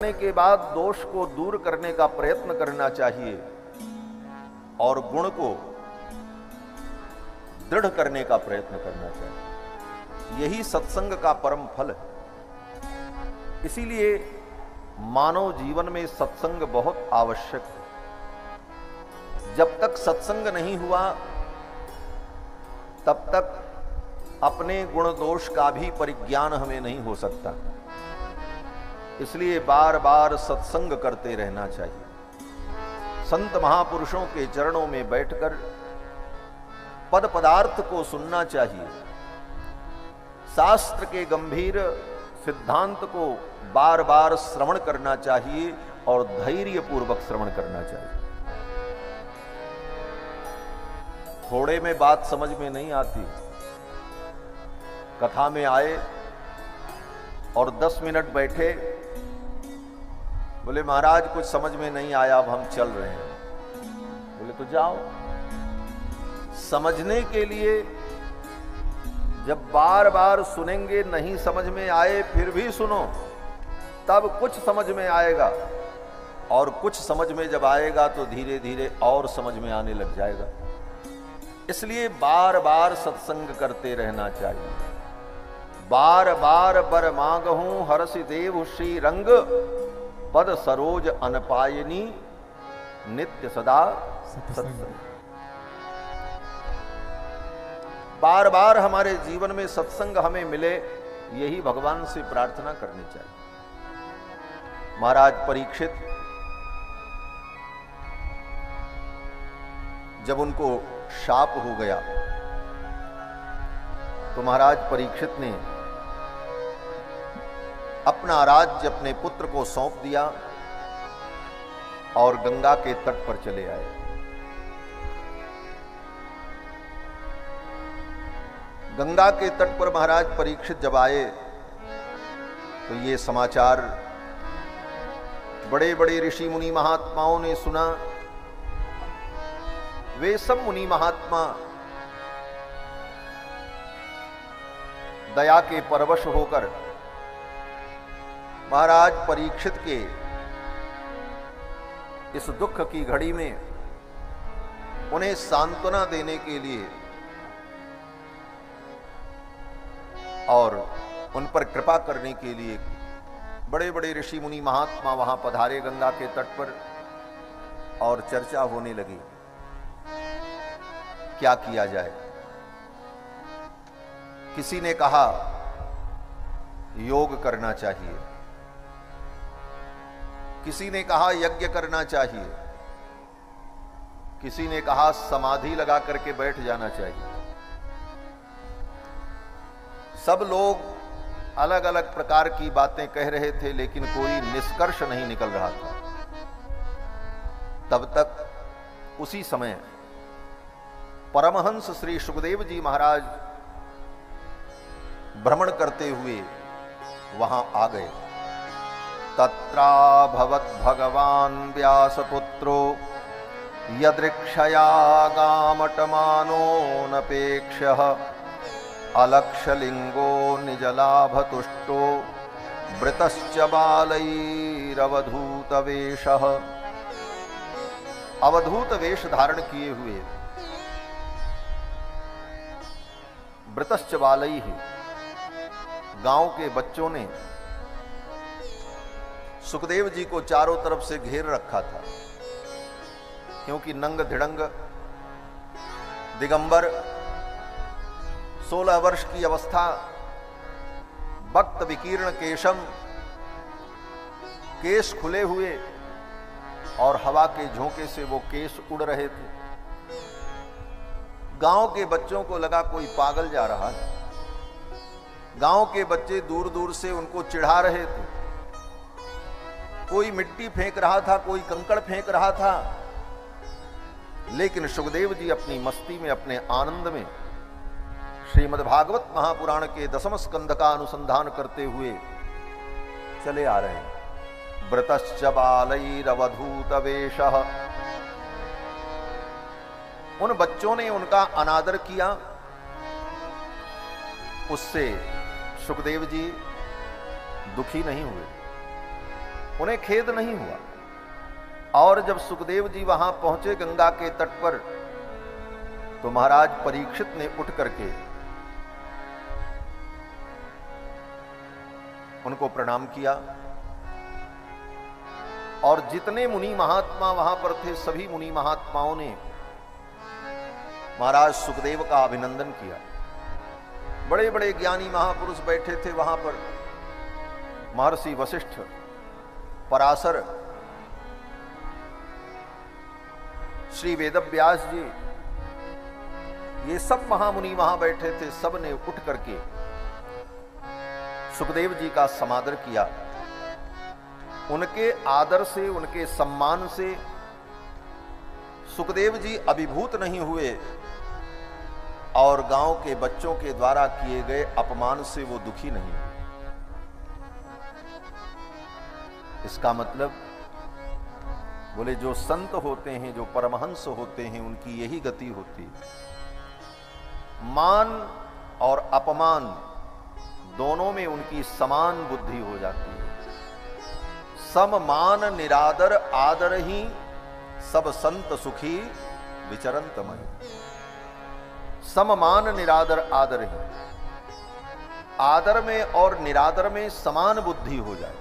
करने के बाद दोष को दूर करने का प्रयत्न करना चाहिए और गुण को दृढ़ करने का प्रयत्न करना चाहिए। यही सत्संग का परम फल है। इसीलिए मानव जीवन में सत्संग बहुत आवश्यक है। जब तक सत्संग नहीं हुआ तब तक अपने गुण दोष का भी परिज्ञान हमें नहीं हो सकता। इसलिए बार बार सत्संग करते रहना चाहिए। संत महापुरुषों के चरणों में बैठकर पद पदार्थ को सुनना चाहिए। शास्त्र के गंभीर सिद्धांत को बार बार श्रवण करना चाहिए और धैर्य पूर्वक श्रवण करना चाहिए। थोड़े में बात समझ में नहीं आती। कथा में आए और 10 मिनट बैठे, बोले महाराज कुछ समझ में नहीं आया, अब हम चल रहे हैं। बोले तो जाओ। समझने के लिए जब बार बार सुनेंगे, नहीं समझ में आए फिर भी सुनो, तब कुछ समझ में आएगा। और कुछ समझ में जब आएगा तो धीरे धीरे और समझ में आने लग जाएगा। इसलिए बार बार सत्संग करते रहना चाहिए। बार बार बर मांगहूं हरसि देव श्री रंग, पद सरोज अनपायनी नित्य सदा सत्संग। बार बार हमारे जीवन में सत्संग हमें मिले, यही भगवान से प्रार्थना करनी चाहिए। महाराज परीक्षित जब उनको शाप हो गया तो महाराज परीक्षित ने अपना राज्य अपने पुत्र को सौंप दिया और गंगा के तट पर चले आए। गंगा के तट पर महाराज परीक्षित जब आए तो ये समाचार बड़े बड़े ऋषि मुनि महात्माओं ने सुना। वे सब मुनि महात्मा दया के परवश होकर महाराज परीक्षित के इस दुख की घड़ी में उन्हें सांत्वना देने के लिए और उन पर कृपा करने के लिए बड़े बड़े ऋषि मुनि महात्मा वहां पधारे गंगा के तट पर। और चर्चा होने लगी, क्या किया जाए। किसी ने कहा योग करना चाहिए, किसी ने कहा यज्ञ करना चाहिए, किसी ने कहा समाधि लगा करके बैठ जाना चाहिए। सब लोग अलग अलग प्रकार की बातें कह रहे थे, लेकिन कोई निष्कर्ष नहीं निकल रहा था। तब तक उसी समय परमहंस श्री सुखदेव जी महाराज भ्रमण करते हुए वहां आ गए। तत्रा भवत भगवान व्यासपुत्रो यदृक्षया गामटमानो नपेक्षः, अलक्षलिंगो निजलाभतुष्टो वृतश्च बालैरवधूत वेशः। अवधूत वेश धारण किए हुए वृतश्च बालैः, गांव के बच्चों ने सुखदेव जी को चारों तरफ से घेर रखा था, क्योंकि नंग धिड़ंग दिगंबर 16 वर्ष की अवस्था, भक्त विकीर्ण केशम, केश खुले हुए और हवा के झोंके से वो केश उड़ रहे थे। गांव के बच्चों को लगा कोई पागल जा रहा है। गांव के बच्चे दूर दूर से उनको चिढ़ा रहे थे। कोई मिट्टी फेंक रहा था, कोई कंकड़ फेंक रहा था। लेकिन सुखदेव जी अपनी मस्ती में, अपने आनंद में श्रीमद्भागवत महापुराण के 10वें स्कंध का अनुसंधान करते हुए चले आ रहे हैं। व्रतश्च बालैरवधूत वेशः। उन बच्चों ने उनका अनादर किया, उससे सुखदेव जी दुखी नहीं हुए। उन्हें खेद नहीं हुआ। और जब सुखदेव जी वहां पहुंचे गंगा के तट पर, तो महाराज परीक्षित ने उठ करके उनको प्रणाम किया, और जितने मुनि महात्मा वहां पर थे सभी मुनि महात्माओं ने महाराज सुखदेव का अभिनंदन किया। बड़े बड़े ज्ञानी महापुरुष बैठे थे वहां पर, महर्षि वशिष्ठ, पराशर, श्री वेदव्यास जी, ये सब महामुनि वहां बैठे थे। सब ने उठ करके सुखदेव जी का समादर किया। उनके आदर से, उनके सम्मान से सुखदेव जी अभिभूत नहीं हुए, और गांव के बच्चों के द्वारा किए गए अपमान से वो दुखी नहीं हुए। इसका मतलब बोले जो संत होते हैं, जो परमहंस होते हैं, उनकी यही गति होती है। मान और अपमान दोनों में उनकी समान बुद्धि हो जाती है। सम मान निरादर आदर ही सब संत सुखी विचरंत मन। सम मान निरादर आदर ही, आदर में और निरादर में समान बुद्धि हो जाए।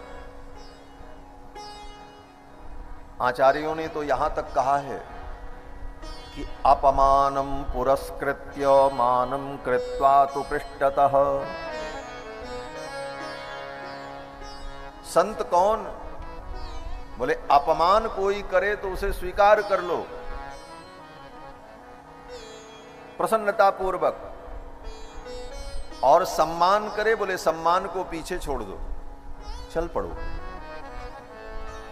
आचार्यों ने तो यहां तक कहा है कि अपमानम पुरस्कृत्य मानम कृत्वा तु पृष्ठतः। संत कौन? बोले अपमान कोई करे तो उसे स्वीकार कर लो प्रसन्नता पूर्वक, और सम्मान करे, बोले सम्मान को पीछे छोड़ दो, चल पड़ो।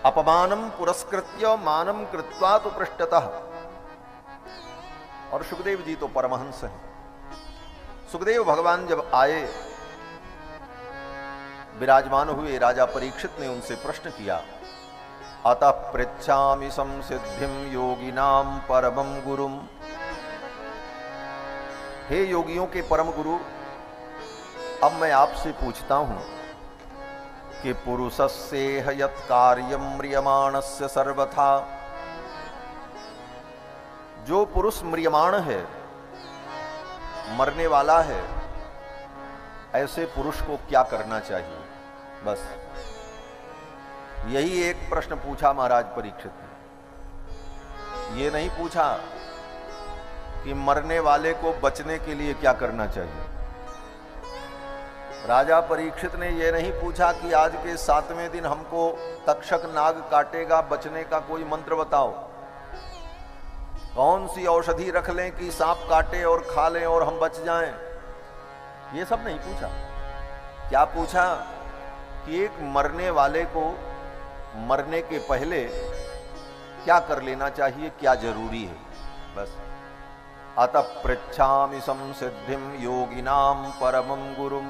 अपमानम पुरस्कृत्य मानम कृत्वा तो पृष्ठतः। और सुखदेव जी तो परमहंस हैं। सुखदेव भगवान जब आए, विराजमान हुए, राजा परीक्षित ने उनसे प्रश्न किया, अतः पृच्छामि संसिद्धिम योगिनाम परमं गुरुम। हे योगियों के परम गुरु, अब मैं आपसे पूछता हूं कि पुरुषस्येह यत् कार्यं म्रियमाणस्य सर्वथा। जो पुरुष म्रियमाण है, मरने वाला है, ऐसे पुरुष को क्या करना चाहिए? बस यही एक प्रश्न पूछा महाराज परीक्षित ने। ये नहीं पूछा कि मरने वाले को बचने के लिए क्या करना चाहिए। राजा परीक्षित ने यह नहीं पूछा कि आज के 7वें दिन हमको तक्षक नाग काटेगा, बचने का कोई मंत्र बताओ, कौन सी औषधि रख लें कि सांप काटे और खा लें और हम बच जाएं। ये सब नहीं पूछा। क्या पूछा कि एक मरने वाले को मरने के पहले क्या कर लेना चाहिए, क्या जरूरी है। बस अतः पृच्छामि संसिद्धिम योगिनाम परमं गुरुम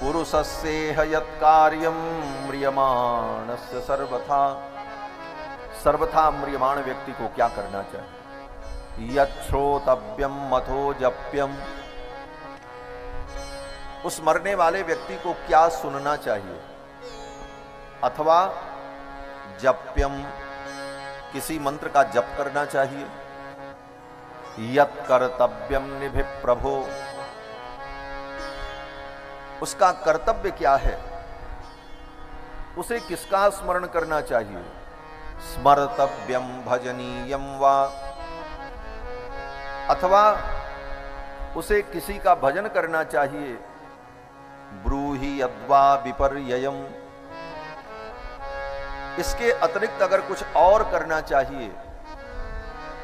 पुरुषस्येह यत् कार्यं म्रियमाणस्य सर्वथा। सर्वथा म्रियमाण व्यक्ति को क्या करना चाहिए? यत् श्रोतव्यम मथो जप्यम। उस मरने वाले व्यक्ति को क्या सुनना चाहिए, अथवा जप्यम, किसी मंत्र का जप करना चाहिए। यत् कर्तव्यम निभि प्रभो। उसका कर्तव्य क्या है, उसे किसका स्मरण करना चाहिए। स्मर्तव्यम भजनीयम वा, अथवा उसे किसी का भजन करना चाहिए। ब्रूहि यद्वा विपर्ययम्। इसके अतिरिक्त अगर कुछ और करना चाहिए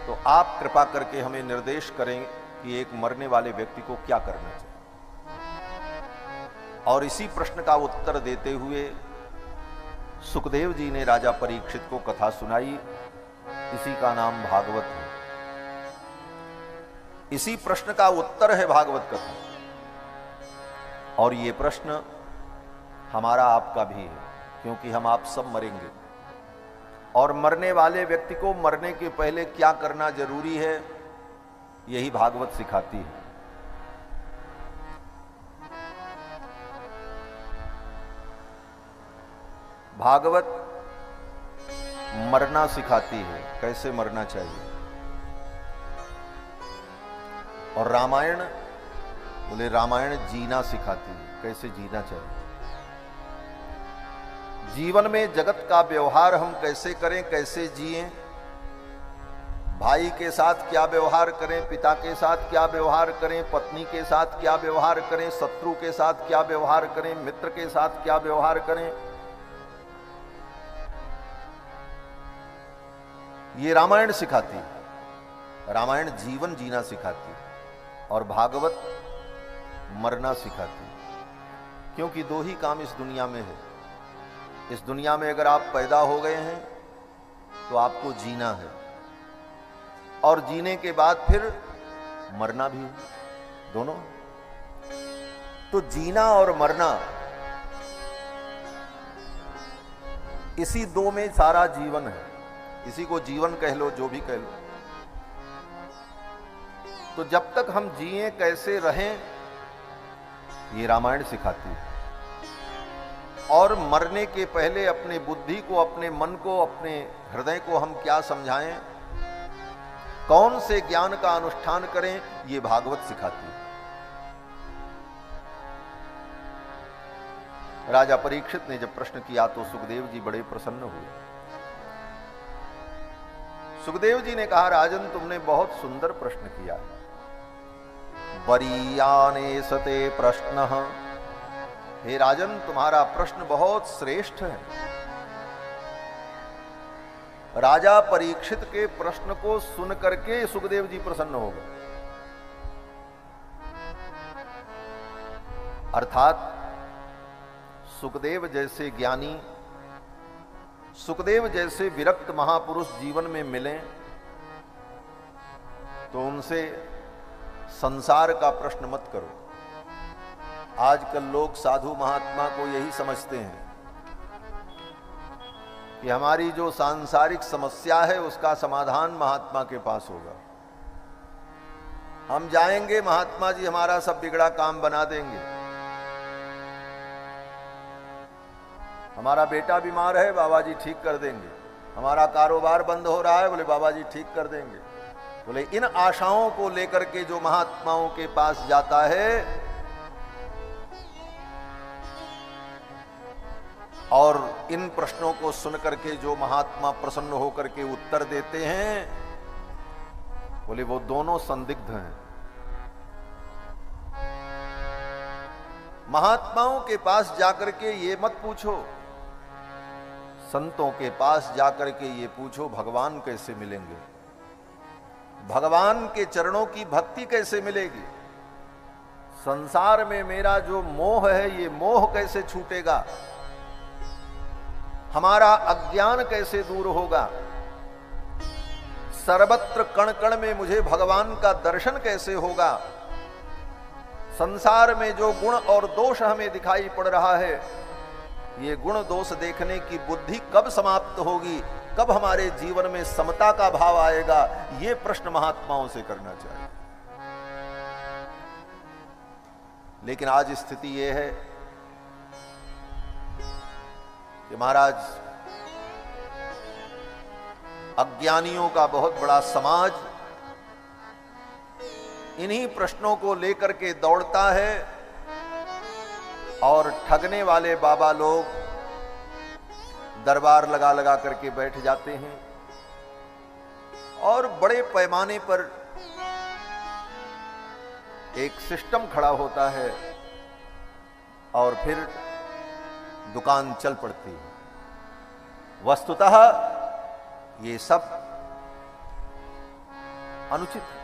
तो आप कृपा करके हमें निर्देश करें कि एक मरने वाले व्यक्ति को क्या करना चाहिए। और इसी प्रश्न का उत्तर देते हुए सुखदेव जी ने राजा परीक्षित को कथा सुनाई। इसी का नाम भागवत है। इसी प्रश्न का उत्तर है भागवत कथा। और ये प्रश्न हमारा आपका भी है, क्योंकि हम आप सब मरेंगे। और मरने वाले व्यक्ति को मरने के पहले क्या करना जरूरी है, यही भागवत सिखाती है। भागवत मरना सिखाती है, कैसे मरना चाहिए। और रामायण बोले रामायण जीना सिखाती है, कैसे जीना चाहिए। जीवन में जगत का व्यवहार हम कैसे करें, कैसे जिएं, भाई के साथ क्या व्यवहार करें, पिता के साथ क्या व्यवहार करें, पत्नी के साथ क्या व्यवहार करें, शत्रु के साथ क्या व्यवहार करें, मित्र के साथ क्या व्यवहार करें, ये रामायण सिखाती है। रामायण जीवन जीना सिखाती है और भागवत मरना सिखाती है। क्योंकि दो ही काम इस दुनिया में है। इस दुनिया में अगर आप पैदा हो गए हैं तो आपको जीना है, और जीने के बाद फिर मरना भी है, दोनों। तो जीना और मरना, इसी दो में सारा जीवन है। इसी को जीवन कह लो, जो भी कह लो। तो जब तक हम जिए कैसे रहें, ये रामायण सिखाती है। और मरने के पहले अपने बुद्धि को, अपने मन को, अपने हृदय को हम क्या समझाएं, कौन से ज्ञान का अनुष्ठान करें, ये भागवत सिखाती है। राजा परीक्षित ने जब प्रश्न किया तो सुखदेव जी बड़े प्रसन्न हुए। सुखदेव जी ने कहा, राजन तुमने बहुत सुंदर प्रश्न किया है। वरीयाने सते प्रश्न, हे राजन तुम्हारा प्रश्न बहुत श्रेष्ठ है। राजा परीक्षित के प्रश्न को सुन करके सुखदेव जी प्रसन्न हो गए। अर्थात सुखदेव जैसे ज्ञानी, सुखदेव जैसे विरक्त महापुरुष जीवन में मिलें तो उनसे संसार का प्रश्न मत करो। आजकल लोग साधु महात्मा को यही समझते हैं कि हमारी जो सांसारिक समस्या है उसका समाधान महात्मा के पास होगा। हम जाएंगे, महात्मा जी हमारा सब बिगड़ा काम बना देंगे। हमारा बेटा बीमार है, बाबा जी ठीक कर देंगे। हमारा कारोबार बंद हो रहा है, बोले बाबा जी ठीक कर देंगे। बोले इन आशाओं को लेकर के जो महात्माओं के पास जाता है और इन प्रश्नों को सुन करके जो महात्मा प्रसन्न होकर के उत्तर देते हैं, बोले वो दोनों संदिग्ध हैं। महात्माओं के पास जाकर के ये मत पूछो, संतों के पास जाकर के ये पूछो भगवान कैसे मिलेंगे, भगवान के चरणों की भक्ति कैसे मिलेगी, संसार में मेरा जो मोह है ये मोह कैसे छूटेगा, हमारा अज्ञान कैसे दूर होगा, सर्वत्र कण कण में मुझे भगवान का दर्शन कैसे होगा, संसार में जो गुण और दोष हमें दिखाई पड़ रहा है, ये गुण दोष देखने की बुद्धि कब समाप्त होगी, कब हमारे जीवन में समता का भाव आएगा, ये प्रश्न महात्माओं से करना चाहिए। लेकिन आज स्थिति ये है कि महाराज अज्ञानियों का बहुत बड़ा समाज इन्हीं प्रश्नों को लेकर के दौड़ता है और ठगने वाले बाबा लोग दरबार लगा लगा करके बैठ जाते हैं और बड़े पैमाने पर एक सिस्टम खड़ा होता है और फिर दुकान चल पड़ती है। वस्तुतः ये सब अनुचित है।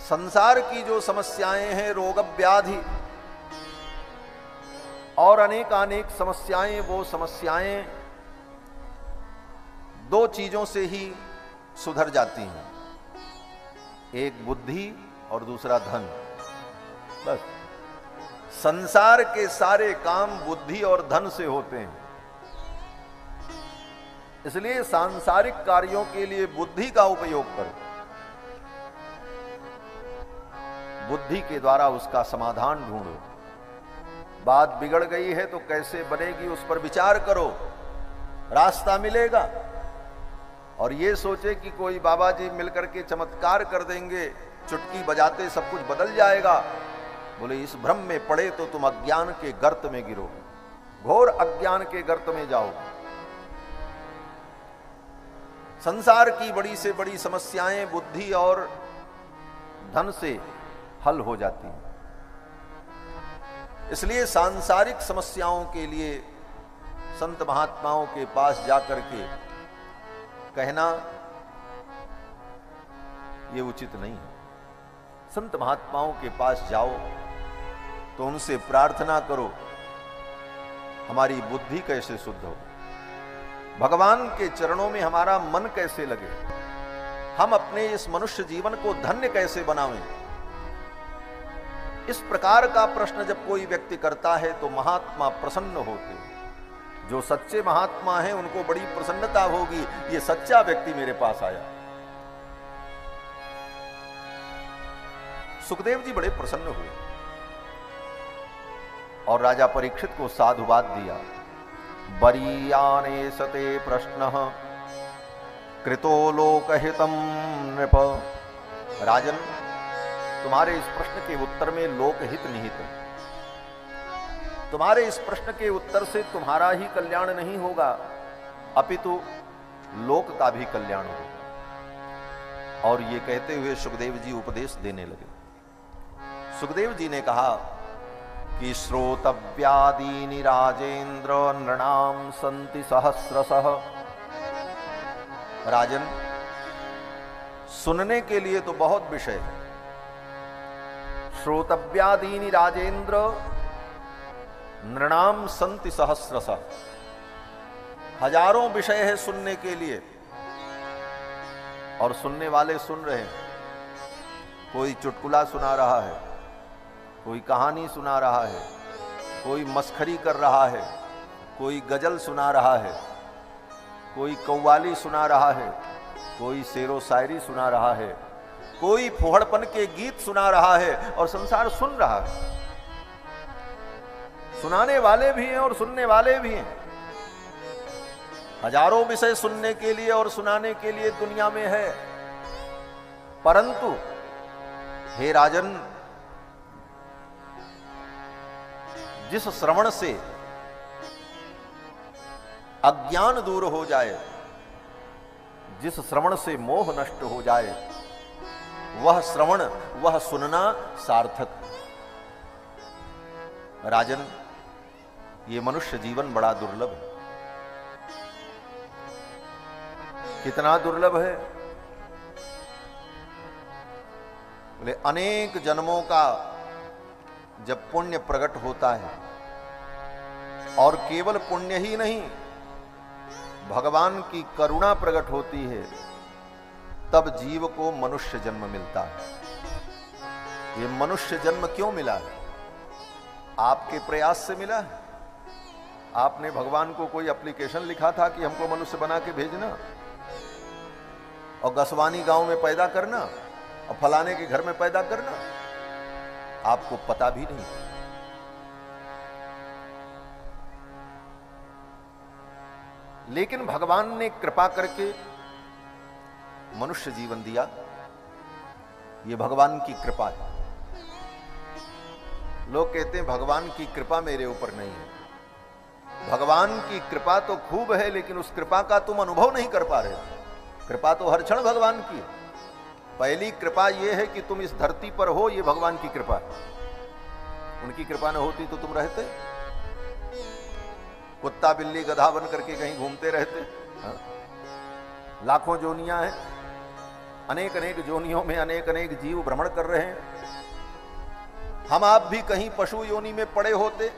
संसार की जो समस्याएं हैं, रोग व्याधि और अनेक समस्याएं, वो समस्याएं दो चीजों से ही सुधर जाती हैं, एक बुद्धि और दूसरा धन। बस संसार के सारे काम बुद्धि और धन से होते हैं। इसलिए सांसारिक कार्यों के लिए बुद्धि का उपयोग करो, बुद्धि के द्वारा उसका समाधान ढूंढो। बात बिगड़ गई है तो कैसे बनेगी उस पर विचार करो, रास्ता मिलेगा। और ये सोचे कि कोई बाबा जी मिलकर के चमत्कार कर देंगे, चुटकी बजाते सब कुछ बदल जाएगा, बोले इस भ्रम में पड़े तो तुम अज्ञान के गर्त में गिरोगे, घोर अज्ञान के गर्त में जाओगे। संसार की बड़ी से बड़ी समस्याएं बुद्धि और धन से हल हो जाती हैं। इसलिए सांसारिक समस्याओं के लिए संत महात्माओं के पास जाकर के कहना ये उचित नहीं है। संत महात्माओं के पास जाओ तो उनसे प्रार्थना करो हमारी बुद्धि कैसे शुद्ध हो, भगवान के चरणों में हमारा मन कैसे लगे, हम अपने इस मनुष्य जीवन को धन्य कैसे बनावें। इस प्रकार का प्रश्न जब कोई व्यक्ति करता है तो महात्मा प्रसन्न होते हैं। जो सच्चे महात्मा हैं उनको बड़ी प्रसन्नता होगी, ये सच्चा व्यक्ति मेरे पास आया। सुखदेव जी बड़े प्रसन्न हुए और राजा परीक्षित को साधुवाद दिया। बरीयाने सते प्रश्न कृतो लोकहितम नृप। राजन, तुम्हारे इस प्रश्न के उत्तर में लोकहित निहित है। तुम्हारे इस प्रश्न के उत्तर से तुम्हारा ही कल्याण नहीं होगा, अपितु लोक का भी कल्याण होगा। और ये कहते हुए सुखदेव जी उपदेश देने लगे। सुखदेव जी ने कहा कि श्रोतव्यादीनि राजेंद्र नृणाम संति सहस्रशः। राजन, सुनने के लिए तो बहुत विषय है। श्रोतव्यादीनि राजेंद्र नृणाम संति सहस्रशः। हजारों विषय है सुनने के लिए और सुनने वाले सुन रहे हैं। कोई चुटकुला सुना रहा है, कोई कहानी सुना रहा है, कोई मस्खरी कर रहा है, कोई गजल सुना रहा है, कोई कव्वाली सुना रहा है, कोई शेरो शायरी सुना रहा है, कोई फुहड़पन के गीत सुना रहा है और संसार सुन रहा है। सुनाने वाले भी हैं और सुनने वाले भी हैं। हजारों विषय सुनने के लिए और सुनाने के लिए दुनिया में है, परंतु हे राजन, जिस श्रवण से अज्ञान दूर हो जाए, जिस श्रवण से मोह नष्ट हो जाए, वह श्रवण, वह सुनना सार्थक। राजन, ये मनुष्य जीवन बड़ा दुर्लभ है। कितना दुर्लभ है? बोले अनेक जन्मों का जब पुण्य प्रकट होता है, और केवल पुण्य ही नहीं, भगवान की करुणा प्रकट होती है, तब जीव को मनुष्य जन्म मिलता है। ये मनुष्य जन्म क्यों मिला है? आपके प्रयास से मिला है। आपने भगवान को कोई एप्लीकेशन लिखा था कि हमको मनुष्य बना के भेजना, और गसवानी गांव में पैदा करना, और फलाने के घर में पैदा करना? आपको पता भी नहीं। लेकिन भगवान ने कृपा करके मनुष्य जीवन दिया। ये भगवान की कृपा है। लोग कहते हैं भगवान की कृपा मेरे ऊपर नहीं है। भगवान की कृपा तो खूब है, लेकिन उस कृपा का तुम अनुभव नहीं कर पा रहे हो। कृपा तो हर क्षण भगवान की है। पहली कृपा यह है कि तुम इस धरती पर हो, ये भगवान की कृपा है। उनकी कृपा न होती तो तुम रहते कुत्ता बिल्ली गधा बन करके कहीं घूमते रहते। लाखों जोनियां हैं, अनेक अनेक जोनियों में अनेक अनेक जीव भ्रमण कर रहे हैं। हम आप भी कहीं पशु योनि में पड़े होते,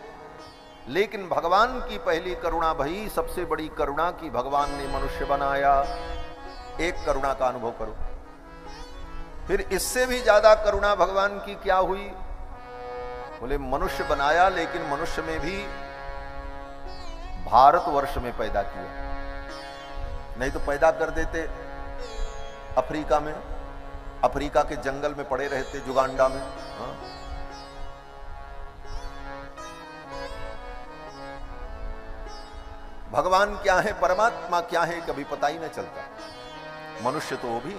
लेकिन भगवान की पहली करुणा भई, सबसे बड़ी करुणा की भगवान ने मनुष्य बनाया। एक करुणा का अनुभव करो। फिर इससे भी ज्यादा करुणा भगवान की क्या हुई? बोले मनुष्य बनाया, लेकिन मनुष्य में भी भारतवर्ष में पैदा किया। नहीं तो पैदा कर देते अफ्रीका में, अफ्रीका के जंगल में पड़े रहते, जुगांडा में। भगवान क्या है, परमात्मा क्या है, कभी पता ही नहीं चलता। मनुष्य तो वो भी,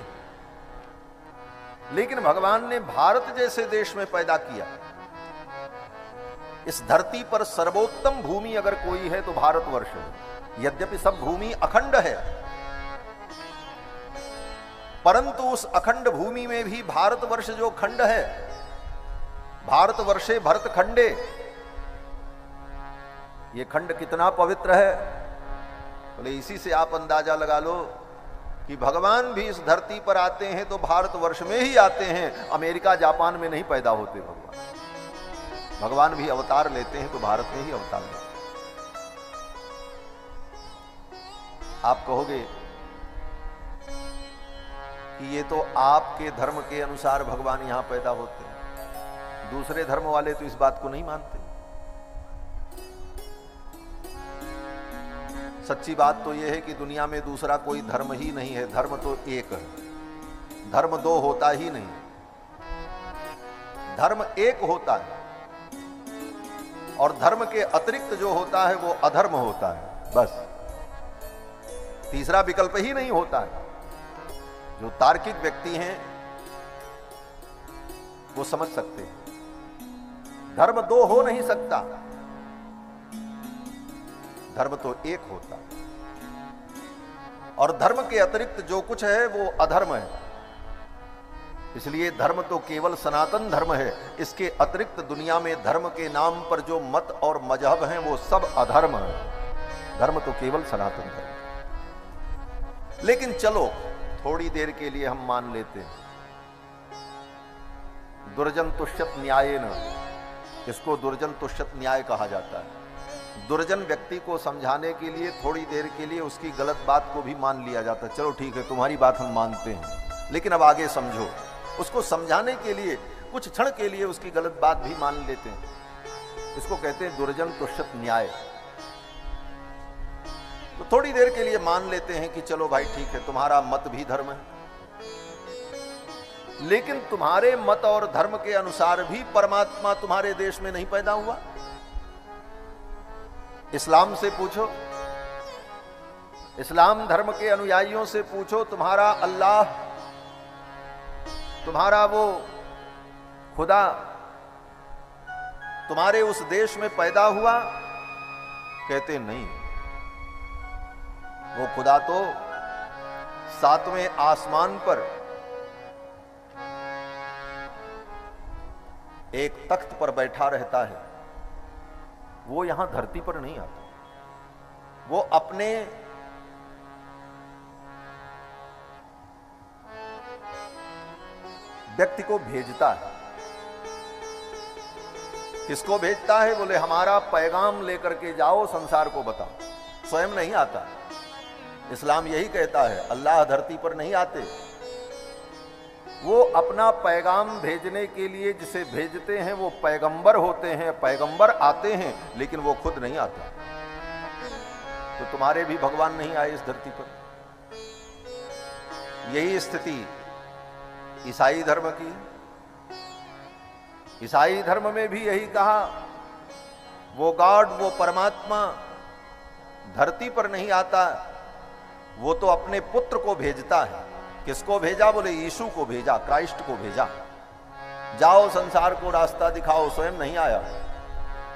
लेकिन भगवान ने भारत जैसे देश में पैदा किया। इस धरती पर सर्वोत्तम भूमि अगर कोई है तो भारतवर्ष है। यद्यपि सब भूमि अखंड है, परंतु उस अखंड भूमि में भी भारतवर्ष जो खंड है, भारतवर्षे भरत खंडे, ये खंड कितना पवित्र है। बोले इसी से आप अंदाजा लगा लो कि भगवान भी इस धरती पर आते हैं तो भारतवर्ष में ही आते हैं, अमेरिका जापान में नहीं पैदा होते। भगवान भी अवतार लेते हैं तो भारत में ही अवतार लेते हैं। आप कहोगे कि ये तो आपके धर्म के अनुसार भगवान यहां पैदा होते हैं, दूसरे धर्म वाले तो इस बात को नहीं मानते। सच्ची बात तो यह है कि दुनिया में दूसरा कोई धर्म ही नहीं है, धर्म तो एक है, धर्म दो होता ही नहीं, धर्म एक होता है, और धर्म के अतिरिक्त जो होता है वो अधर्म होता है, बस तीसरा विकल्प ही नहीं होता है। जो तार्किक व्यक्ति हैं वो समझ सकते हैं धर्म दो हो नहीं सकता, धर्म तो एक होता है, और धर्म के अतिरिक्त जो कुछ है वो अधर्म है। इसलिए धर्म तो केवल सनातन धर्म है, इसके अतिरिक्त दुनिया में धर्म के नाम पर जो मत और मजहब हैं वो सब अधर्म है। धर्म तो केवल सनातन धर्म। लेकिन चलो थोड़ी देर के लिए हम मान लेते हैं, दुर्जन तुष्यत न्याय न, इसको दुर्जन तुष्यत न्याय कहा जाता है। दुर्जन व्यक्ति को समझाने के लिए थोड़ी देर के लिए उसकी गलत बात को भी मान लिया जाता है। चलो ठीक है, तुम्हारी बात हम मानते हैं, लेकिन अब आगे समझो। उसको समझाने के लिए कुछ क्षण के लिए उसकी गलत बात भी मान लेते हैं, इसको कहते हैं दुर्जन तुष्यत न्याय। तो थोड़ी देर के लिए मान लेते हैं कि चलो भाई ठीक है, तुम्हारा मत भी धर्म है, लेकिन तुम्हारे मत और धर्म के अनुसार भी परमात्मा तुम्हारे देश में नहीं पैदा हुआ। इस्लाम से पूछो, इस्लाम धर्म के अनुयायियों से पूछो, तुम्हारा अल्लाह, तुम्हारा वो खुदा तुम्हारे उस देश में पैदा हुआ? कहते नहीं, वो खुदा तो 7वें आसमान पर एक तख्त पर बैठा रहता है, वो यहां धरती पर नहीं आता। वो अपने व्यक्ति को भेजता है। किसको भेजता है? बोले हमारा पैगाम लेकर के जाओ, संसार को बताओ। स्वयं नहीं आता। इस्लाम यही कहता है, अल्लाह धरती पर नहीं आते, वो अपना पैगाम भेजने के लिए जिसे भेजते हैं वो पैगंबर होते हैं, पैगंबर आते हैं, लेकिन वो खुद नहीं आता। तो तुम्हारे भी भगवान नहीं आए इस धरती पर। यही स्थिति ईसाई धर्म की। ईसाई धर्म में भी यही कहा, वो गॉड, वो परमात्मा धरती पर नहीं आता, वो तो अपने पुत्र को भेजता है। किसको भेजा? बोले यीशु को भेजा, क्राइस्ट को भेजा। जाओ संसार को रास्ता दिखाओ, स्वयं नहीं आया।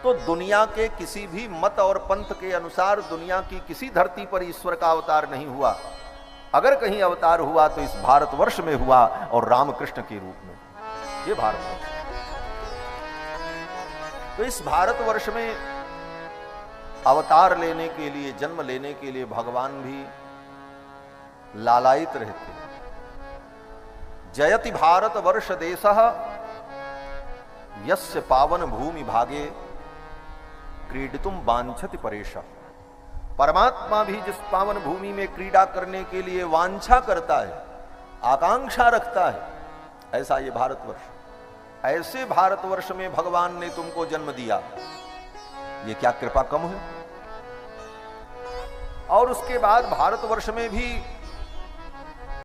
तो दुनिया के किसी भी मत और पंथ के अनुसार दुनिया की किसी धरती पर ईश्वर का अवतार नहीं हुआ। अगर कहीं अवतार हुआ तो इस भारतवर्ष में हुआ, और रामकृष्ण के रूप में। ये भारतवर्ष। तो इस भारतवर्ष में अवतार लेने के लिए, जन्म लेने के लिए भगवान भी लालायित रहते हैं। जयति भारत वर्ष देशः यस्य पावन भूमि भागे क्रीडितुम वांछति परेशः। परमात्मा भी जिस पावन भूमि में क्रीड़ा करने के लिए वांछा करता है, आकांक्षा रखता है, ऐसा ये भारतवर्ष। ऐसे भारतवर्ष में भगवान ने तुमको जन्म दिया, ये क्या कृपा कम है? और उसके बाद भारतवर्ष में भी